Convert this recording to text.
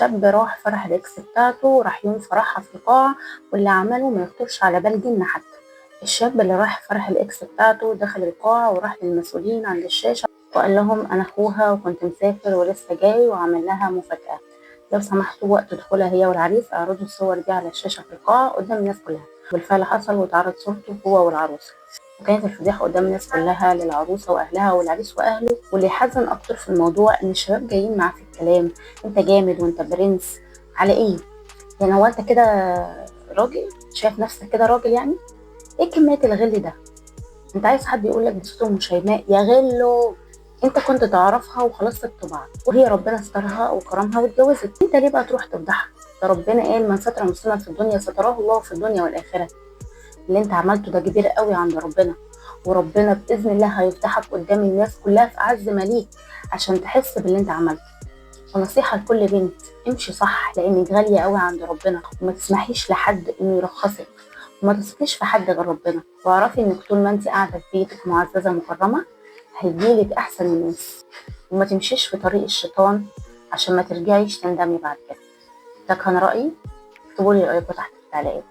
شاب راح فرح الاكس بتاعته، راح يوم فرحها في القاعة، واللي عمله ما يخطرش على بال جن حتى. الشاب اللي راح فرح الاكس بتاعته دخل القاعة وراح للمسؤولين عند الشاشة وقال لهم انا اخوها وكنت مسافر ولسه جاي، وعمل لها مفاجأة. لو سمحتوا وقت دخولها هي والعريس اعرضوا الصور دي على الشاشة في القاعة قدام الناس كلها. بالفعل حصل واتعرض صورته هو والعروسة، وكانت الفضيحة قدام الناس كلها للعروسة وأهلها والعريس وأهله. واللي حزن أكتر في الموضوع إن الشباب جايين معاه في الكلام: أنت جامد وأنت برنس. على إيه؟ يعني هو أنت كده راجل؟ شايف نفسك كده راجل يعني؟ إيه كمية الغل ده؟ أنت عايز حد يقولك بصوته مشيماء يا غلو؟ أنت كنت تعرفها وخلاص سبتوا بعض، وهي ربنا سترها وكرمها واتجوزت، أنت ليه بقى تروح تفضحها؟ ده ربنا قال من ستر مسلما في الدنيا ستراه الله في الدنيا والآخرة. اللي انت عملته ده كبير قوي عند ربنا، وربنا باذن الله هيفتحك قدام الناس كلها في اعز ما ليك عشان تحس باللي انت عملته. ونصيحه لكل بنت: امشي صح لانك غاليه قوي عند ربنا، وما تسمحيش لحد انه يرخصك، وما تثقيش في حد غير ربنا. واعرفي انك طول ما انت قاعده في بيتك معززه مكرمه هيجيلك احسن الناس، وما تمشيش في طريق الشيطان عشان ما ترجعيش تندمي بعد كده. ده كان رايي، اكتبوا لي رايكم تحت في التعليقات.